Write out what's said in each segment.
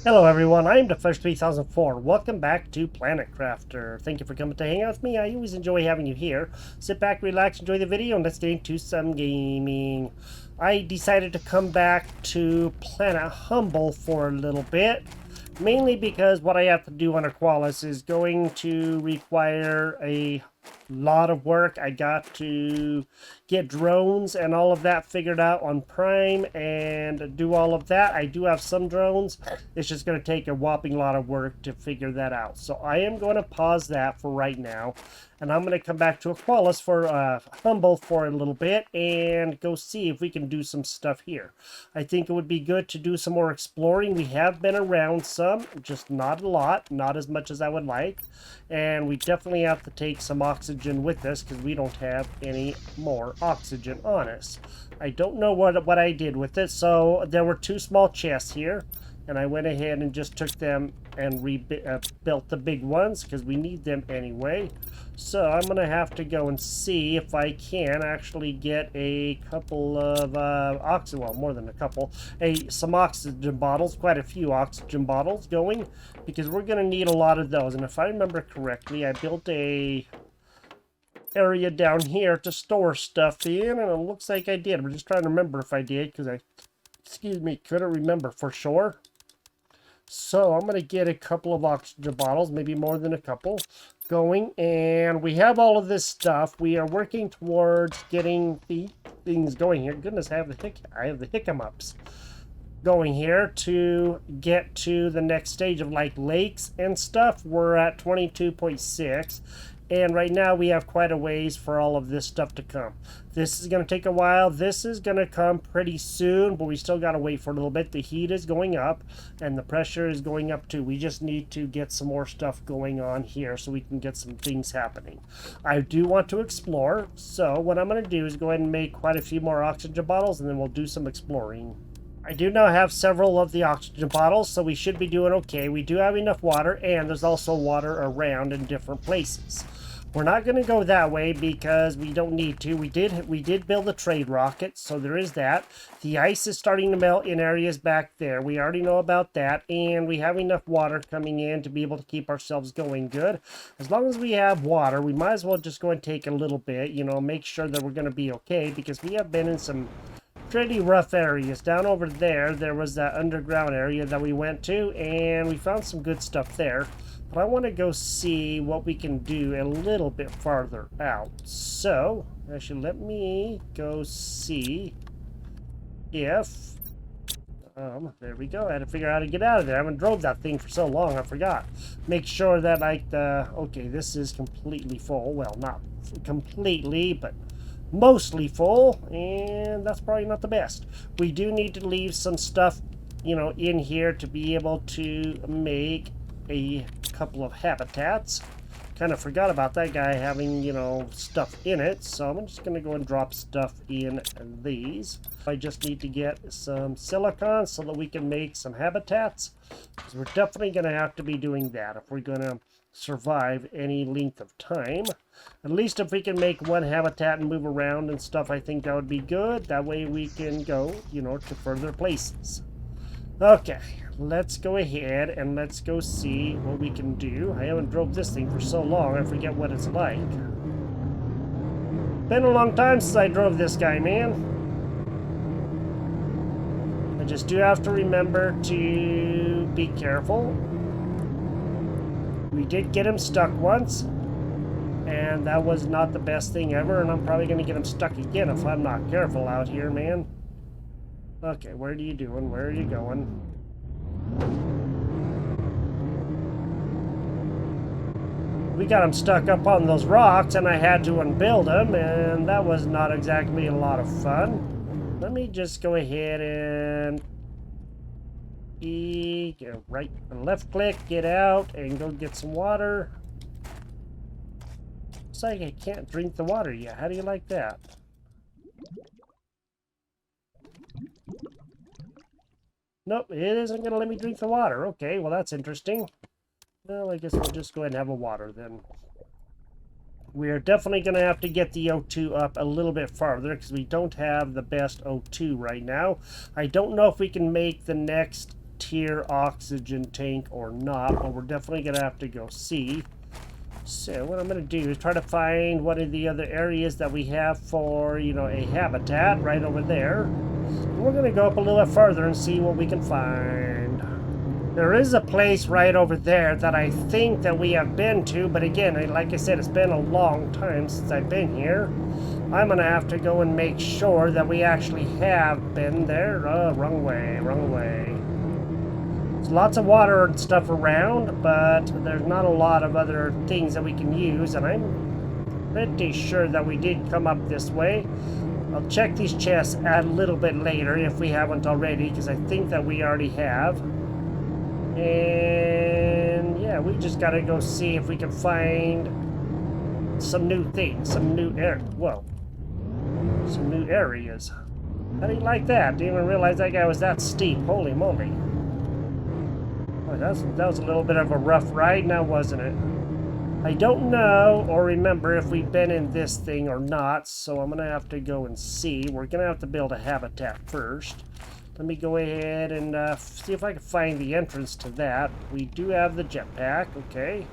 Hello everyone, I'm the Fish 3004. Welcome back to Planet Crafter. Thank you for coming to hang out with me. I always enjoy having you here. Sit back, relax, enjoy the video, and let's get into some gaming. I decided to come back to Planet Humble for a little bit. Mainly because what I have to do on Aqualis is going to require a lot of work. I got to get drones and all of that figured out on Prime and do all of that. I do have some drones. It's just going to take a whopping lot of work to figure that out. So I am going to pause that for right now. And I'm going to come back to Aqualis for Humble for a little bit and go see if we can do some stuff here. I think it would be good to do some more exploring. We have been around some, just not a lot, not as much as I would like. And we definitely have to take some oxygen with us because we don't have any more oxygen on us. I don't know what I did with it. So there were two small chests here. And I went ahead and just took them and built the big ones because we need them anyway. So I'm going to have to go and see if I can actually get a couple of oxygen, well, more than a couple, some oxygen bottles, quite a few oxygen bottles going, because we're going to need a lot of those. And if I remember correctly, I built a area down here to store stuff in, and it looks like I did. I'm just trying to remember if I did because I, excuse me, couldn't remember for sure. So I'm going to get a couple of oxygen bottles, maybe more than a couple, going. And we have all of this stuff. We are working towards getting the things going here. Goodness, I have the hiccups going here to get to the next stage of like lakes and stuff. We're at 22.6. And right now we have quite a ways for all of this stuff to come. This is going to take a while. This is going to come pretty soon, but we still got to wait for a little bit. The heat is going up and the pressure is going up too. We just need to get some more stuff going on here so we can get some things happening. I do want to explore. So what I'm going to do is go ahead and make quite a few more oxygen bottles and then we'll do some exploring. I do now have several of the oxygen bottles, so we should be doing okay. We do have enough water, and there's also water around in different places. We're not going to go that way because we don't need to. We did build a trade rocket, so there is that. The ice is starting to melt in areas back there. We already know about that, and we have enough water coming in to be able to keep ourselves going good. As long as we have water, we might as well just go and take a little bit, make sure that we're going to be okay, because we have been in some pretty rough areas. Down over there was that underground area that we went to, and we found some good stuff there. But I want to go see what we can do a little bit farther out. So, actually, let me go see if... there we go. I had to figure out how to get out of there. I haven't drove that thing for so long, I forgot. Make sure that, like, okay, this is completely full. Well, not completely, but mostly full, and that's probably not the best. We do need to leave some stuff, in here to be able to make a couple of habitats. Kind of forgot about that guy having, stuff in it, so I'm just going to go and drop stuff in these. I just need to get some silicon so that we can make some habitats, because we're definitely going to have to be doing that if we're going to survive any length of time. At least if we can make one habitat and move around and stuff, I think that would be good. That way we can go, to further places. Okay, let's go ahead and let's go see what we can do. I haven't drove this thing for so long, I forget what it's like. Been a long time since I drove this guy, man. I just do have to remember to be careful. We did get him stuck once, and that was not the best thing ever, and I'm probably going to get him stuck again if I'm not careful out here, man. Okay, what are you doing? Where are you going? We got him stuck up on those rocks, and I had to unbuild him, and that was not exactly a lot of fun. Let me just go ahead and right and left click, get out, and go get some water. Looks like I can't drink the water yet. How do you like that? Nope, it isn't going to let me drink the water. Okay, well that's interesting. Well, I guess we'll just go ahead and have a water then. We are definitely going to have to get the O2 up a little bit farther because we don't have the best O2 right now. I don't know if we can make the next tier oxygen tank or not, but we're definitely going to have to go see. So what I'm going to do is try to find one of the other areas that we have for, you know, a habitat right over there. And we're going to go up a little bit further and see what we can find. There is a place right over there that I think that we have been to, but again, like I said, it's been a long time since I've been here. I'm going to have to go and make sure that we actually have been there. Wrong way, wrong way. There's lots of water and stuff around, but there's not a lot of other things that we can use, and I'm pretty sure that we did come up this way. I'll check these chests a little bit later if we haven't already, because I think that we already have. And yeah, we just gotta go see if we can find some new things, some new some new areas. How do you like that? Didn't even realize that guy was that steep. Holy moly. Oh, that was a little bit of a rough ride now, wasn't it? I don't know or remember if we've been in this thing or not, so I'm gonna have to go and see. We're gonna have to build a habitat first. Let me go ahead and see if I can find the entrance to that. We do have the jetpack, okay.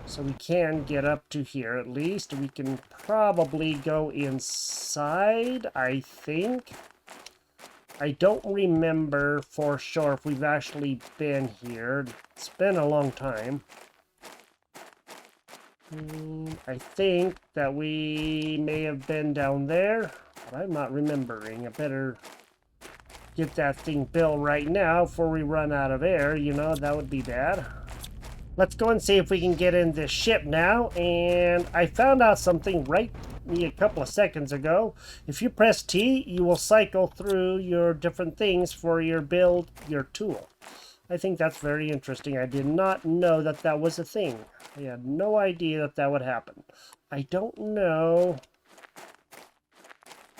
So we can get up to here at least. We can probably go inside, I think. I don't remember for sure if we've actually been here. It's been a long time. I think that we may have been down there, but I'm not remembering. I better get that thing built right now before we run out of air. You know, that would be bad. Let's go and see if we can get in this ship now. And I found out something right a couple of seconds ago. If you press T, you will cycle through your different things for your build, your tool. I think that's very interesting. I did not know that that was a thing. I had no idea that that would happen. I don't know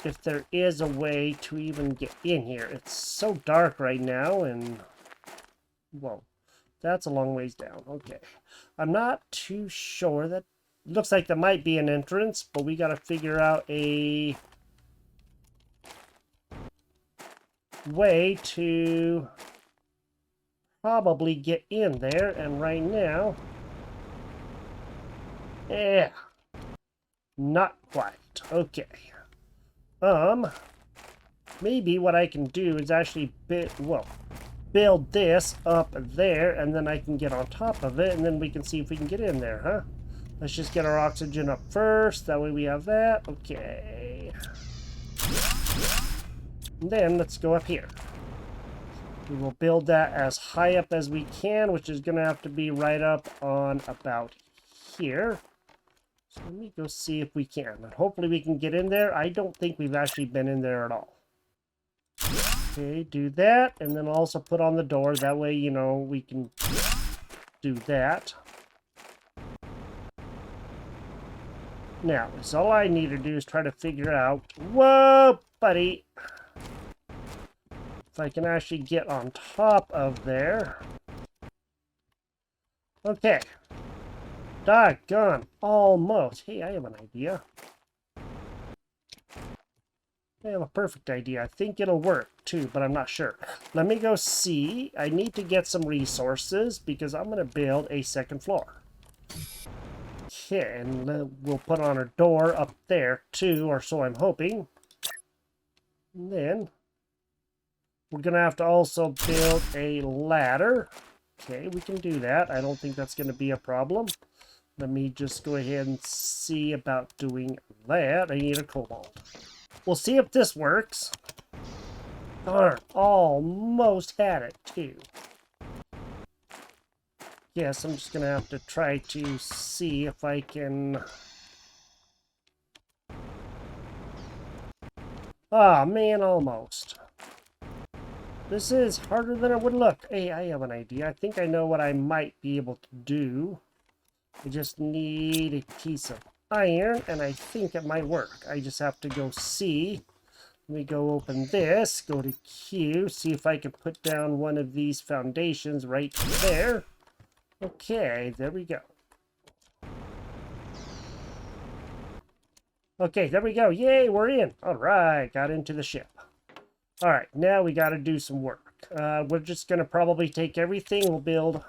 if there is a way to even get in here. It's so dark right now, and whoa, that's a long ways down. Okay, I'm not too sure. That looks like there might be an entrance, but we got to figure out a way to probably get in there. And right now, yeah, not quite. Okay. Maybe what I can do is actually build this up there, and then I can get on top of it, and then we can see if we can get in there, huh? Let's just get our oxygen up first. That way we have that. Okay. And then let's go up here. We will build that as high up as we can, which is going to have to be right up on about here. So let me go see if we can. And hopefully we can get in there. I don't think we've actually been in there at all. Okay, do that. And then also put on the door. That way, you know, we can do that. Now, so all I need to do is try to figure out... Whoa, buddy! If I can actually get on top of there. Okay. Doggone. Almost. Hey, I have an idea. I have a perfect idea. I think it'll work too, but I'm not sure. Let me go see. I need to get some resources because I'm going to build a second floor. Okay, and we'll put on a door up there too, or so I'm hoping. And then we're going to have to also build a ladder. Okay, we can do that. I don't think that's going to be a problem. Let me just go ahead and see about doing that. I need a cobalt. We'll see if this works. Darn, almost had it too. Yes, I'm just going to have to try to see if I can... Ah, man, almost. This is harder than it would look. Hey, I have an idea. I think I know what I might be able to do. I just need a piece of iron, and I think it might work. I just have to go see. Let me go open this, go to Q, see if I can put down one of these foundations right there. Okay, there we go. Okay, there we go. Yay, we're in. All right, got into the ship. All right, now we got to do some work. We're just going to probably take everything. We'll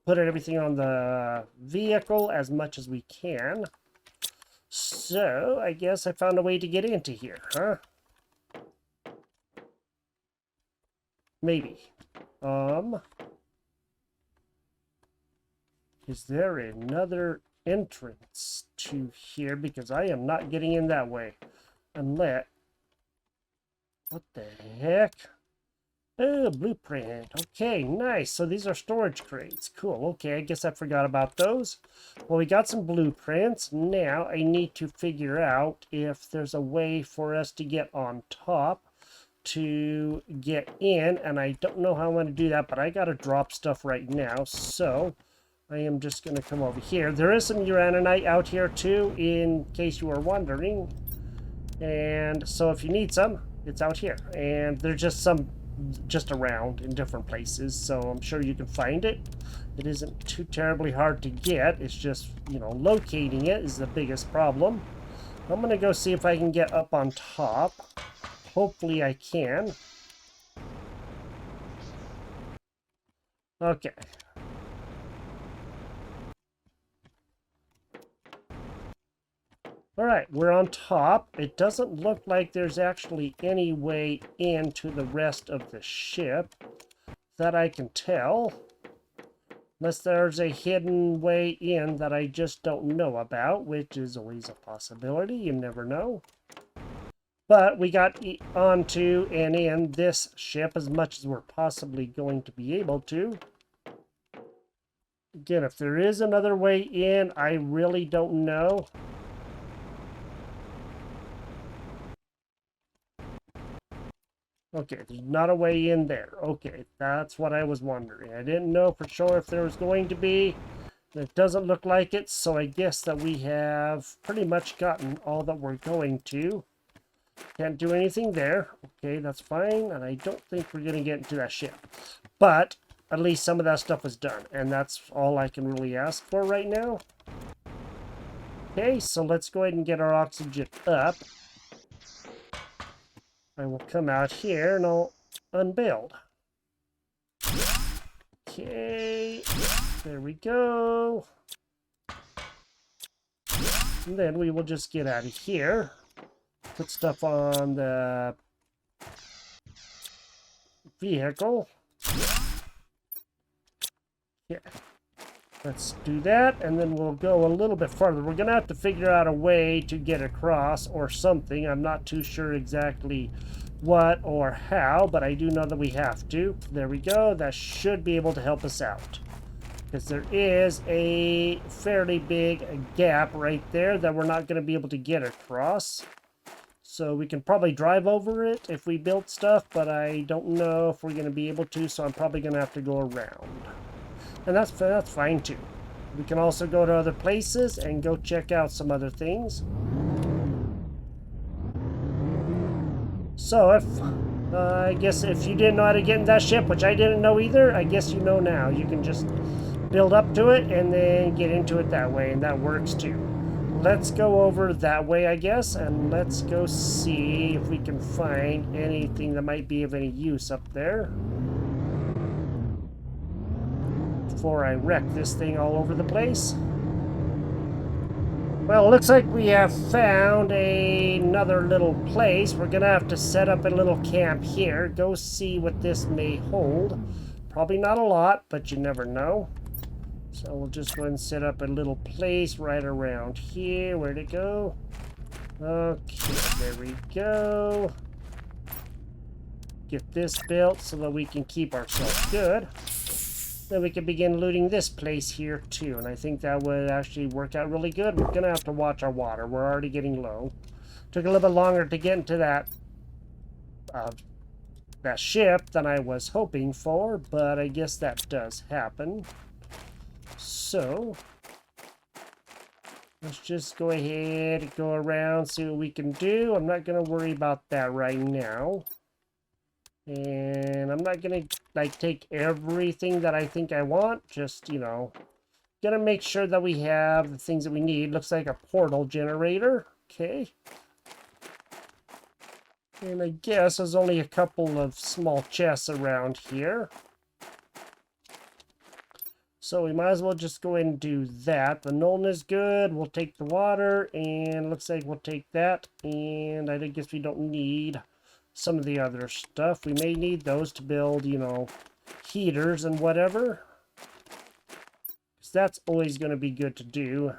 put everything on the vehicle as much as we can. So, I guess I found a way to get into here, huh? Maybe. Is there another entrance to here? Because I am not getting in that way. Unless... What the heck? Oh, blueprint. Okay, nice. So these are storage crates. Cool. Okay, I guess I forgot about those. Well, we got some blueprints. Now I need to figure out if there's a way for us to get on top to get in. And I don't know how I'm going to do that, but I got to drop stuff right now. So I am just going to come over here. There is some uraninite out here too, in case you were wondering. And so if you need some, it's out here. And there's just around in different places, so I'm sure you can find it. It isn't too terribly hard to get. It's just, you know, locating it is the biggest problem. I'm gonna go see if I can get up on top. Hopefully I can. Okay. Alright, we're on top. It doesn't look like there's actually any way into the rest of the ship that I can tell. Unless there's a hidden way in that I just don't know about, which is always a possibility. You never know. But we got onto and in this ship as much as we're possibly going to be able to. Again, if there is another way in, I really don't know. Okay, there's not a way in there. Okay, that's what I was wondering. I didn't know for sure if there was going to be. It doesn't look like it, so I guess that we have pretty much gotten all that we're going to. Can't do anything there. Okay, that's fine, and I don't think we're going to get into that ship. But at least some of that stuff is done, and that's all I can really ask for right now. Okay, so let's go ahead and get our oxygen up. I will come out here and I'll unbuild. Okay, there we go. And then we will just get out of here. Put stuff on the vehicle. Yeah. Let's do that, and then we'll go a little bit further. We're going to have to figure out a way to get across or something. I'm not too sure exactly what or how, but I do know that we have to. There we go. That should be able to help us out. Because there is a fairly big gap right there that we're not going to be able to get across. So we can probably drive over it if we build stuff, but I don't know if we're going to be able to, so I'm probably going to have to go around. And that's fine too. We can also go to other places and go check out some other things. So I guess if you didn't know how to get in that ship, which I didn't know either, I guess you know now. You can just build up to it and then get into it that way, and that works too. Let's go over that way, I guess, and let's go see if we can find anything that might be of any use up there. Before I wreck this thing all over the place. Well, it looks like we have found another little place. We're gonna have to set up a little camp here. Go see what this may hold. Probably not a lot, but you never know. So we'll just go ahead and set up a little place right around here. Where'd it go? Okay, there we go. Get this built so that we can keep ourselves good. Then we can begin looting this place here too, and I think that would actually work out really good. We're gonna have to watch our water. We're already getting low. Took a little bit longer to get into that ship than I was hoping for, but I guess that does happen. So let's just go ahead and go around, see what we can do. I'm not gonna worry about that right now. And I'm not gonna take everything that I think I want, just, you know, gonna make sure that we have the things that we need. Looks like a portal generator. Okay. And I guess there's only a couple of small chests around here. So we might as well just go ahead and do that. The Nolan is good. We'll take the water, and looks like we'll take that. And I guess we don't need some of the other stuff. We may need those to build, you know, heaters and whatever. Because that's always going to be good to do.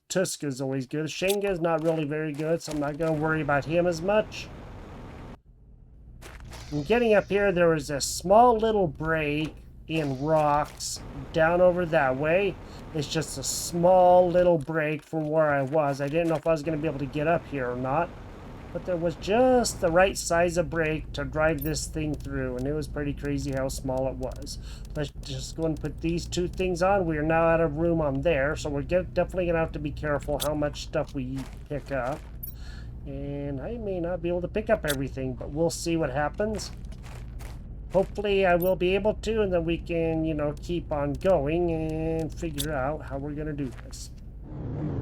Tuska's always good. Shenga's not really very good, so I'm not going to worry about him as much. And getting up here, there was a small little break in rocks down over that way. It's just a small little break from where I was. I didn't know if I was going to be able to get up here or not, but there was just the right size of break to drive this thing through, and it was pretty crazy how small it was. Let's just go and put these two things on. We are now out of room on there, so we're definitely going to have to be careful how much stuff we pick up. And I may not be able to pick up everything, but we'll see what happens. Hopefully I will be able to, and then we can, you know, keep on going and figure out how we're going to do this.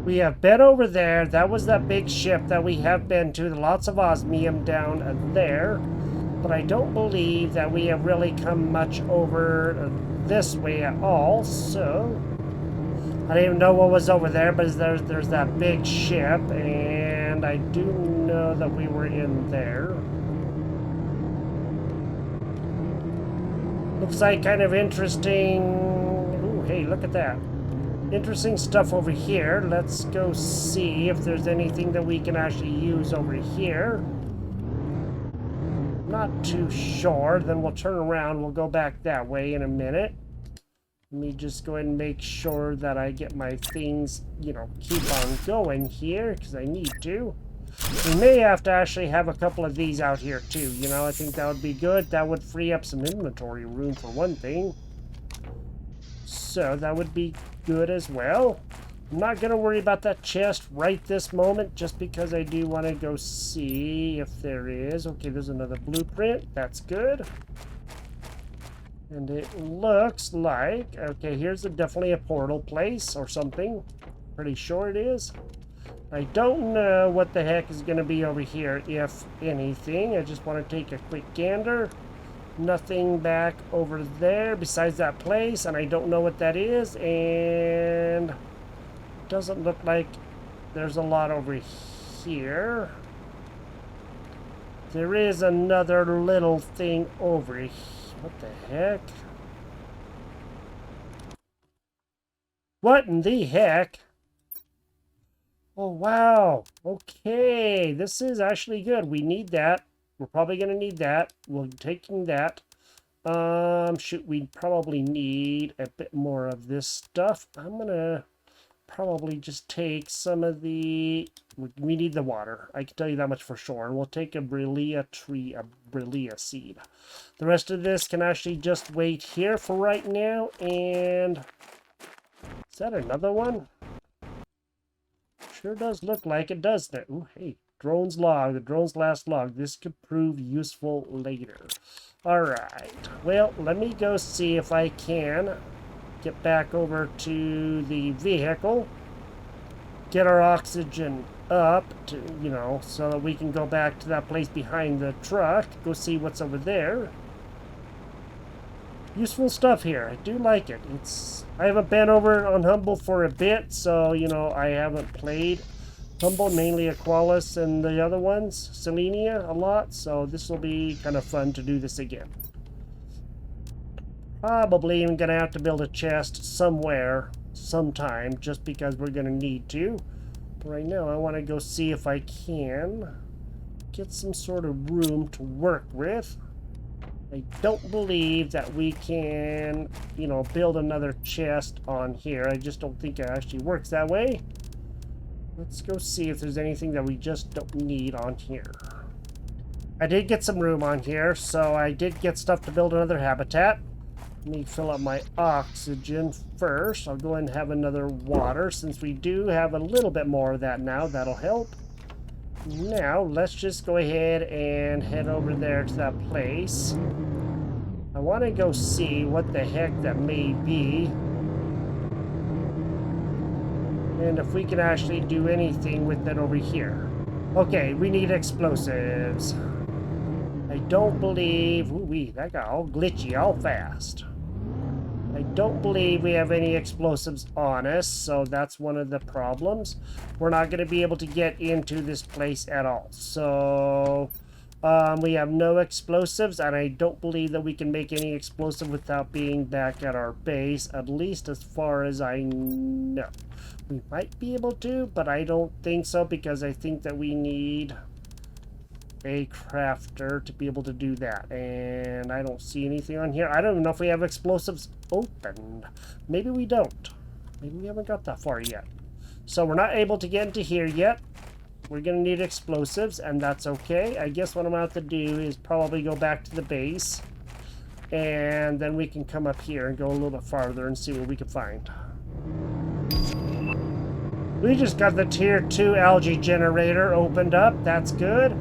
We have been over there. That was that big ship that we have been to. Lots of osmium down there. But I don't believe that we have really come much over this way at all. So I don't even know what was over there, but there's that big ship. And I do know that we were in there. Looks like kind of interesting. Ooh, hey, look at that. Interesting stuff over here. Let's go see if there's anything that we can actually use over here. Not too sure. Then we'll turn around. We'll go back that way in a minute. Let me just go ahead and make sure that I get my things, you know, keep on going here, because I need to. We may have to actually have a couple of these out here too, you know. I think that would be good. That would free up some inventory room for one thing. So that would be good as well. I'm not going to worry about that chest right this moment, just because I do want to go see if there is. Okay, there's another blueprint. That's good. And it looks like, okay, here's definitely a portal place or something. Pretty sure it is. I don't know what the heck is going to be over here, if anything. I just want to take a quick gander. Nothing back over there besides that place, and I don't know what that is, and doesn't look like there's a lot over here. There is another little thing over here. What the heck? What in the heck? Oh, wow. Okay, this is actually good. We need that. We're probably going to need that. We're taking that. Shoot, we probably need a bit more of this stuff. I'm going to probably just take some of the... We need the water. I can tell you that much for sure. And we'll take a Brellia tree, a Brellia seed. The rest of this can actually just wait here for right now. And... is that another one? Sure does look like it, doesn't it? Ooh, hey. Drone's log. The drone's last log. This could prove useful later. Alright. Well, let me go see if I can get back over to the vehicle. Get our oxygen up, to, you know, so that we can go back to that place behind the truck. Go see what's over there. Useful stuff here. I do like it. I haven't been over on Humble for a bit, so, you know, I haven't played Humble, mainly Aqualis and the other ones, Selenia, a lot, so this will be kind of fun to do this again. Probably even gonna have to build a chest somewhere, sometime, just because we're gonna need to. But right now, I want to go see if I can get some sort of room to work with. I don't believe that we can, you know, build another chest on here. I just don't think it actually works that way. Let's go see if there's anything that we just don't need on here. I did get some room on here, so I did get stuff to build another habitat. Let me fill up my oxygen first. I'll go ahead and have another water, since we do have a little bit more of that now. That'll help. Now, let's just go ahead and head over there to that place. I want to go see what the heck that may be. And if we can actually do anything with it over here. Okay, we need explosives. I don't believe... Ooh-wee, that got all glitchy all fast. I don't believe we have any explosives on us, so that's one of the problems. We're not going to be able to get into this place at all. So... we have no explosives, and I don't believe that we can make any explosive without being back at our base, at least as far as I know. We might be able to, but I don't think so, because I think that we need a crafter to be able to do that. And I don't see anything on here. I don't even know if we have explosives opened. Maybe we don't. Maybe we haven't got that far yet. So we're not able to get into here yet. We're going to need explosives, and that's okay. I guess what I'm going to have to do is probably go back to the base, and then we can come up here and go a little bit farther and see what we can find. We just got the tier 2 algae generator opened up. That's good.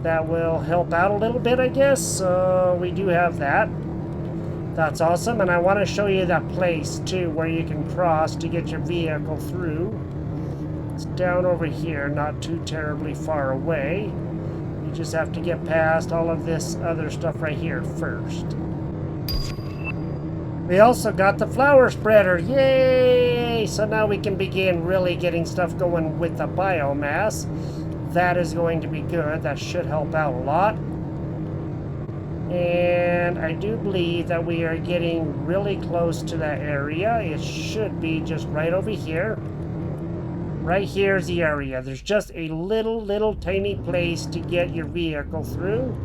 That will help out a little bit, I guess. So we do have that. That's awesome, and I want to show you that place too where you can cross to get your vehicle through. It's down over here, not too terribly far away. You just have to get past all of this other stuff right here first. We also got the flower spreader. Yay! So now we can begin really getting stuff going with the biomass. That is going to be good. That should help out a lot. And I do believe that we are getting really close to that area. It should be just right over here. Right here is the area. There's just a little tiny place to get your vehicle through.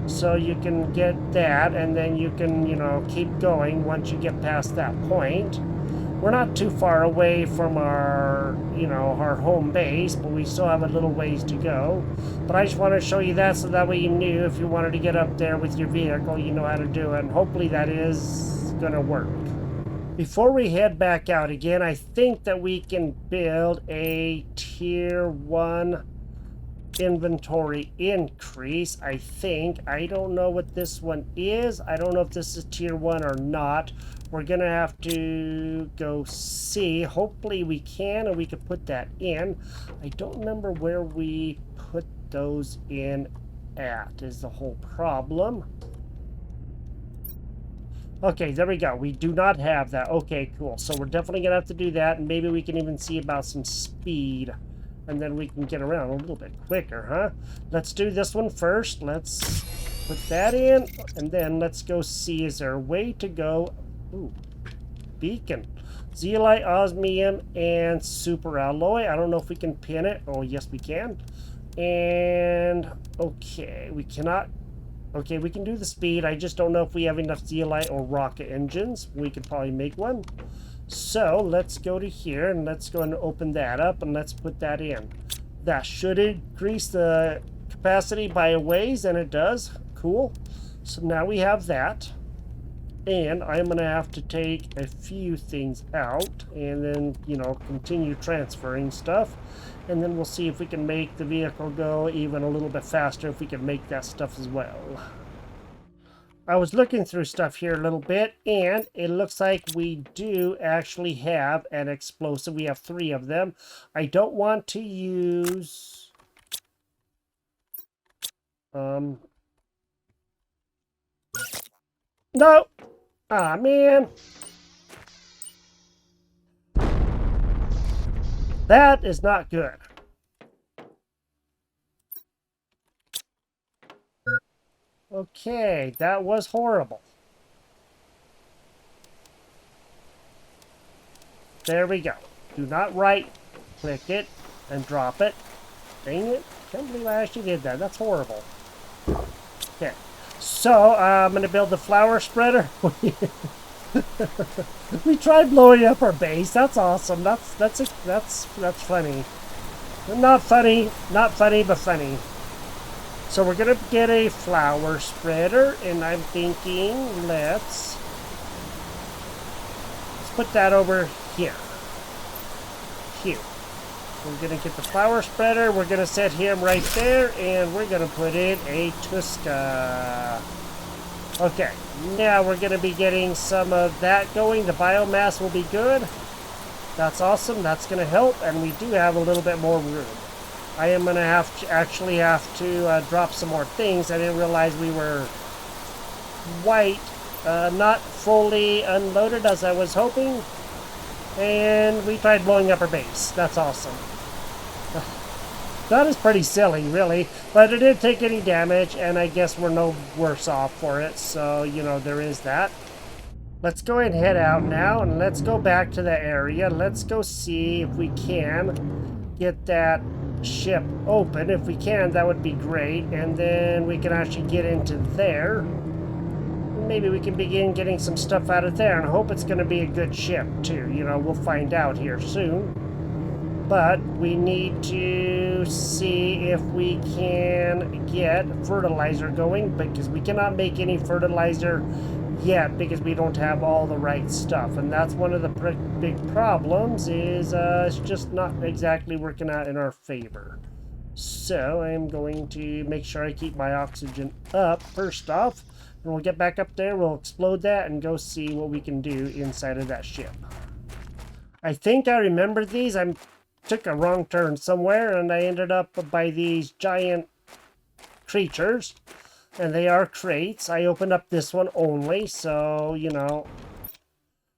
So you can get that, and then you can, you know, keep going once you get past that point. We're not too far away from our, you know, our home base, but we still have a little ways to go. But I just want to show you that so that way you knew if you wanted to get up there with your vehicle, you know how to do it. And hopefully that is going to work. Before we head back out again, I think that we can build a tier 1 inventory increase. I think. I don't know what this one is. I don't know if this is tier 1 or not. We're going to have to go see. Hopefully we can, and we can put that in. I don't remember where we put those in at, is the whole problem. Okay, there we go. We do not have that. Okay, cool. So we're definitely going to have to do that, and maybe we can even see about some speed. And then we can get around a little bit quicker, huh? Let's do this one first. Let's put that in, and then let's go see, is there a way to go? Ooh, beacon. Zeolite, osmium, and super alloy. I don't know if we can pin it. Oh, yes, we can. And, okay, we cannot. Okay, we can do the speed. I just don't know if we have enough zeolite or rocket engines. We could probably make one. So let's go to here and let's go and open that up and let's put that in. That should increase the capacity by a ways, and it does. Cool. So now we have that. And I'm going to have to take a few things out and then, you know, continue transferring stuff. And then we'll see if we can make the vehicle go even a little bit faster if we can make that stuff as well. I was looking through stuff here a little bit, and it looks like we do actually have an explosive. We have 3 of them. I don't want to use... No! Aw, man! That is not good. Okay, that was horrible. There we go. Do not right-click it and drop it. Dang it. Can't believe I actually did that. That's horrible. Okay. So, I'm going to build the flower spreader. We tried blowing up our base. That's awesome. That's funny. Not funny, but funny. So we're gonna get a flower spreader, and I'm thinking let's put that over here. Here. We're gonna get the flower spreader. We're gonna set him right there, and we're gonna put in a Tuska. Okay, now we're going to be getting some of that going. The biomass will be good. That's awesome. That's going to help, and we do have a little bit more room. I am going to actually have to drop some more things. I didn't realize we were not fully unloaded as I was hoping. And we tried blowing up our base. That's awesome. That is pretty silly, really. But it didn't take any damage, and I guess we're no worse off for it. So, you know, there is that. Let's go ahead and head out now, and let's go back to the area. Let's go see if we can get that ship open. If we can, that would be great. And then we can actually get into there. Maybe we can begin getting some stuff out of there, and I hope it's going to be a good ship, too. You know, we'll find out here soon. But we need to see if we can get fertilizer going, because we cannot make any fertilizer yet because we don't have all the right stuff. And that's one of the big problems, is it's just not exactly working out in our favor. So I'm going to make sure I keep my oxygen up first off. And we'll get back up there, we'll explode that, and go see what we can do inside of that ship. I think I remember these. I took a wrong turn somewhere, and I ended up by these giant creatures. And they are crates. I opened up this one only, so, you know,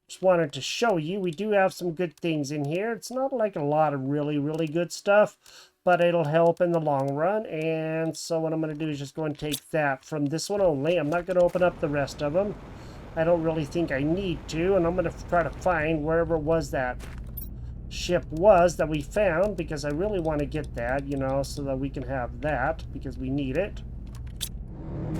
just wanted to show you. We do have some good things in here. It's not like a lot of really, really good stuff, but it'll help in the long run. And so what I'm going to do is just go and take that from this one only. I'm not going to open up the rest of them. I don't really think I need to. And I'm going to try to find wherever it was that ship was that we found, because I really want to get that, you know, so that we can have that, because we need it.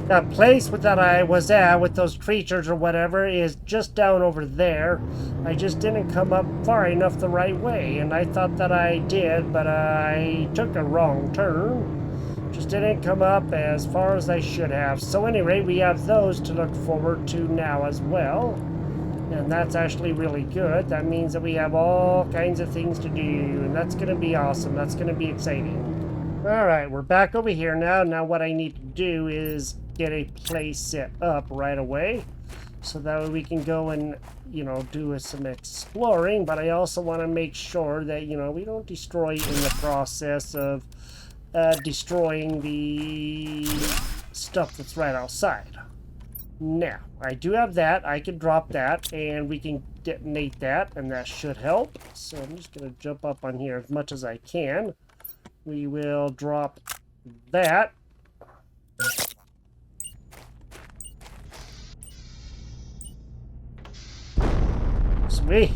That place that I was at with those creatures or whatever is just down over there. I just didn't come up far enough the right way, and I thought that I did, but I took a wrong turn. Just didn't come up as far as I should have. So anyway, we have those to look forward to now as well. And that's actually really good. That means that we have all kinds of things to do, and that's going to be awesome. That's going to be exciting. All right, we're back over here now. Now what I need to do is get a place set up right away, so that way we can go and, you know, do some exploring. But I also want to make sure that, you know, we don't destroy in the process of destroying the stuff that's right outside. Now, I do have that. I can drop that, and we can detonate that, and that should help. So I'm just going to jump up on here as much as I can. We will drop that. Sweet,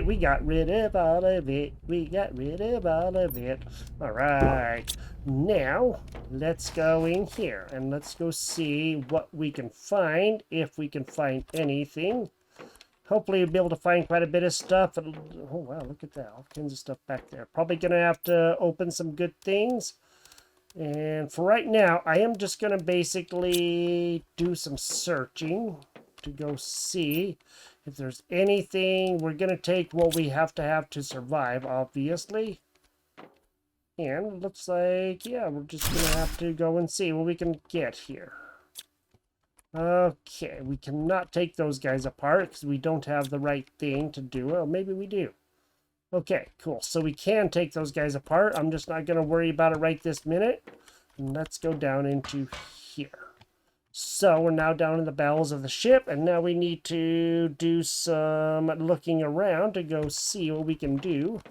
we got rid of all of it. We got rid of all of it. All right. Now, let's go in here and let's go see what we can find, if we can find anything. Hopefully we'll be able to find quite a bit of stuff. Oh, wow, look at that. All kinds of stuff back there. Probably going to have to open some good things. And for right now, I am just going to basically do some searching to go see if there's anything. We're going to take what we have to survive, obviously. And it looks like, yeah, we're just going to have to go and see what we can get here. Okay, we cannot take those guys apart because we don't have the right thing to do it. Or maybe we do. Okay, cool. So we can take those guys apart. I'm just not going to worry about it right this minute. And let's go down into here. So we're now down in the bowels of the ship, and now we need to do some looking around to go see what we can do.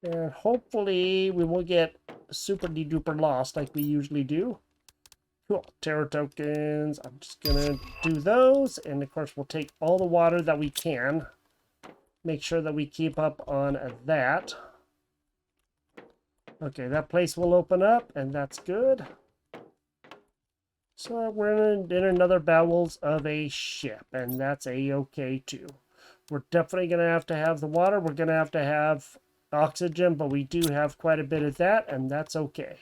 And hopefully we won't get super de-duper lost like we usually do. Cool. Terror tokens. I'm just going to do those. And of course, we'll take all the water that we can. Make sure that we keep up on that. Okay, that place will open up, and that's good. So we're in another bowels of a ship, and that's a-okay too. We're definitely going to have the water. We're going to have oxygen, but we do have quite a bit of that, and that's okay.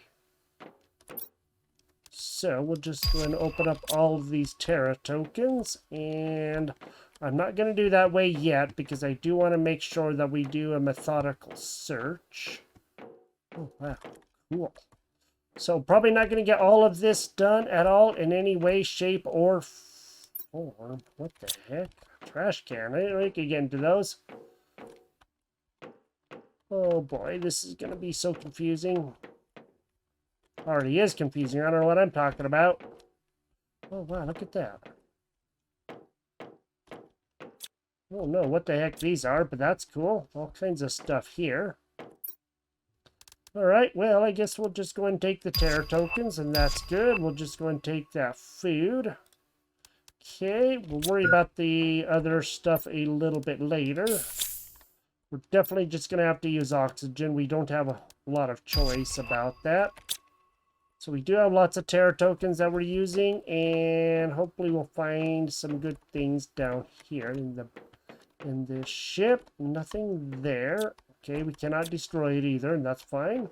So we'll just go and open up all of these Terra tokens, and I'm not going to do that way yet because I do want to make sure that we do a methodical search. Oh, wow. Cool. So probably not going to get all of this done at all in any way, shape, or form. What the heck? Trash can. I didn't really get into those. Oh boy, this is going to be so confusing. Already is confusing. I don't know what I'm talking about. Oh, wow, look at that. I don't know what the heck these are, but that's cool. All kinds of stuff here. Alright, well, I guess we'll just go and take the terror tokens, and that's good. We'll just go and take that food. Okay, we'll worry about the other stuff a little bit later. We're definitely just going to have to use oxygen. We don't have a lot of choice about that. So we do have lots of terror tokens that we're using, and hopefully we'll find some good things down here in this ship. Nothing there. Okay, we cannot destroy it either, and that's fine.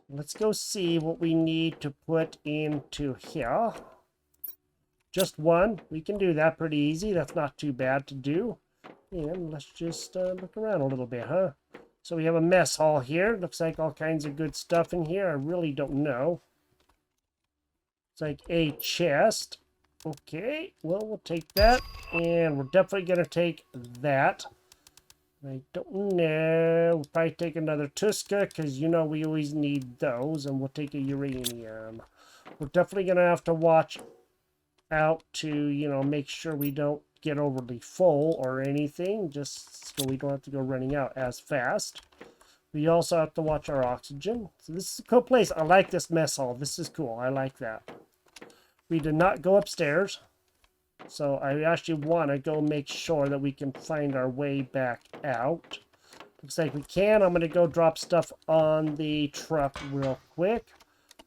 Let's go see what we need to put into here. Just one. We can do that pretty easy. That's not too bad to do. And let's just look around a little bit, huh? So we have a mess hall here. Looks like all kinds of good stuff in here. I really don't know. It's like a chest. Okay, well, we'll take that. And we're definitely going to take that. I don't know. We'll probably take another Tuska, because you know we always need those. And we'll take a uranium. We're definitely going to have to watch out to, you know, make sure we don't get overly full or anything, just so we don't have to go running out as fast. We also have to watch our oxygen. So this is a cool place. I like this mess hall. This is cool. I like that. We did not go upstairs, so I actually want to go make sure that we can find our way back out. Looks like we can. I'm going to go drop stuff on the truck real quick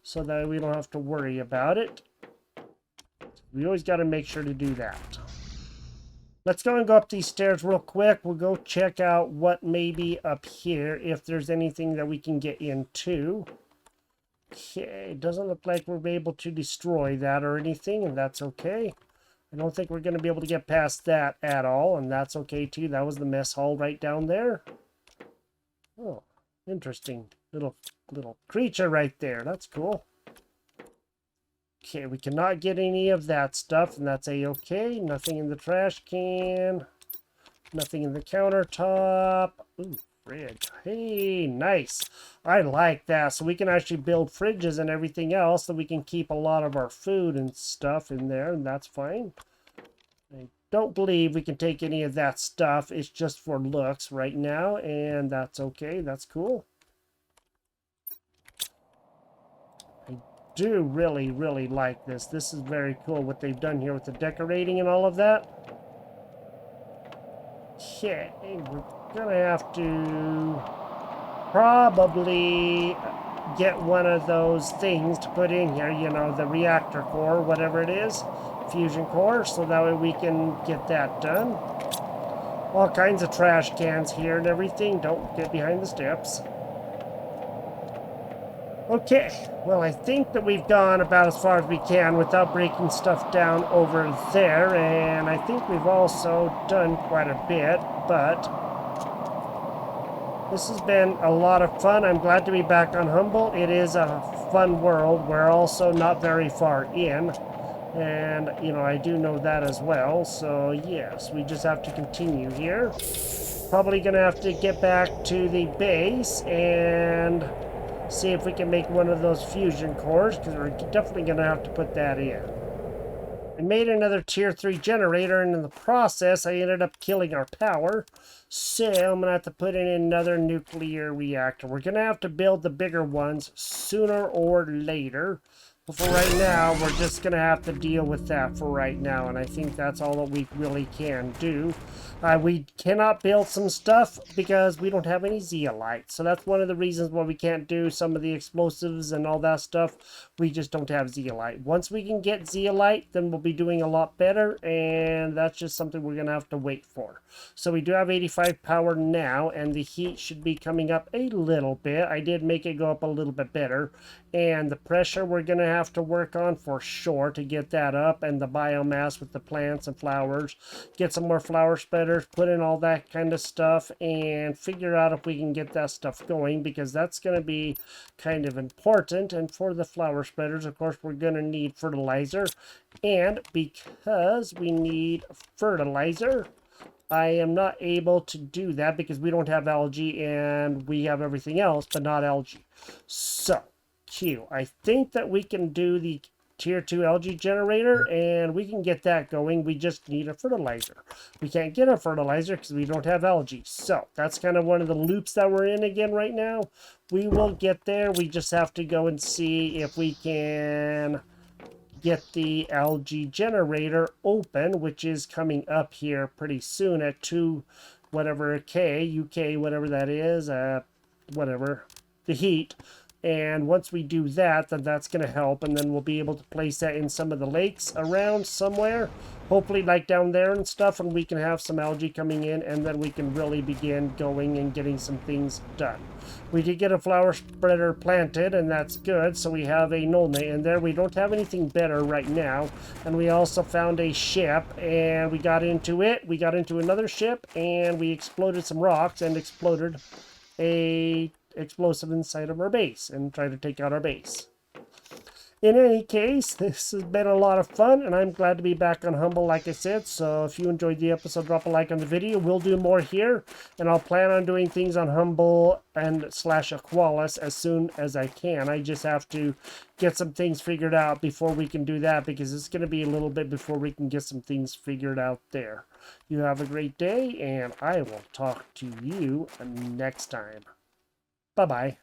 so that we don't have to worry about it. We always got to make sure to do that. Let's go and go up these stairs real quick. We'll go check out what may be up here, if there's anything that we can get into. Okay, it doesn't look like we'll be able to destroy that or anything, and that's okay. I don't think we're going to be able to get past that at all, and that's okay too. That was the mess hall right down there. Oh, interesting. Little creature right there. That's cool. Okay, we cannot get any of that stuff, and that's a-okay. Nothing in the trash can. Nothing in the countertop. Ooh, fridge. Hey, nice. I like that. So we can actually build fridges and everything else, so we can keep a lot of our food and stuff in there, and that's fine. I don't believe we can take any of that stuff. It's just for looks right now, and that's okay. That's cool. Do really like this. This is very cool what they've done here with the decorating and all of that. Okay, we're gonna have to probably get one of those things to put in here, you know, the reactor core, whatever it is, fusion core, so that way we can get that done. All kinds of trash cans here and everything. Don't get behind the steps. Okay, well, I think that we've gone about as far as we can without breaking stuff down over there, and I think we've also done quite a bit, but this has been a lot of fun. I'm glad to be back on Humble. It is a fun world. We're also not very far in, and, you know, I do know that as well, so yes, we just have to continue here. Probably gonna have to get back to the base and see if we can make one of those fusion cores, because we're definitely going to have to put that in. I made another tier 3 generator, and in the process I ended up killing our power, so I'm going to have to put in another nuclear reactor. We're going to have to build the bigger ones sooner or later, but for right now we're just going to have to deal with that for right now, and I think that's all that we really can do. We cannot build some stuff because we don't have any zeolite. So that's one of the reasons why we can't do some of the explosives and all that stuff. We just don't have zeolite. Once we can get zeolite, then we'll be doing a lot better. And that's just something we're going to have to wait for. So we do have 85 power now, and the heat should be coming up a little bit. I did make it go up a little bit better. And the pressure we're going to have to work on for sure to get that up. And the biomass with the plants and flowers. Get some more flower spreaders, put in all that kind of stuff, and figure out if we can get that stuff going, because that's going to be kind of important. And for the flower spreaders, of course, we're going to need fertilizer. And because we need fertilizer, I am not able to do that because we don't have algae and we have everything else, but not algae. So, Q, I think that we can do the tier 2 algae generator and we can get that going. We just need a fertilizer. We can't get a fertilizer because we don't have algae. So, that's kind of one of the loops that we're in again right now. We will get there. We just have to go and see if we can get the algae generator open, which is coming up here pretty soon at 2 whatever K, UK, whatever that is, whatever, the heat. And once we do that, then that's going to help, and then we'll be able to place that in some of the lakes around somewhere, hopefully like down there and stuff, and we can have some algae coming in, and then we can really begin going and getting some things done. We did get a flower spreader planted, and that's good, so we have a nulne in there. We don't have anything better right now, and we also found a ship, and we got into it. We got into another ship, and we exploded some rocks and exploded a explosive inside of our base and try to take out our base. In any case, this has been a lot of fun, and I'm glad to be back on Humble, like I said. So if you enjoyed the episode, drop a like on the video. We'll do more here, and I'll plan on doing things on Humble and /Aqualis as soon as I can. I just have to get some things figured out before we can do that, because it's going to be a little bit before we can get some things figured out there. You have a great day, and I will talk to you next time. Bye-bye.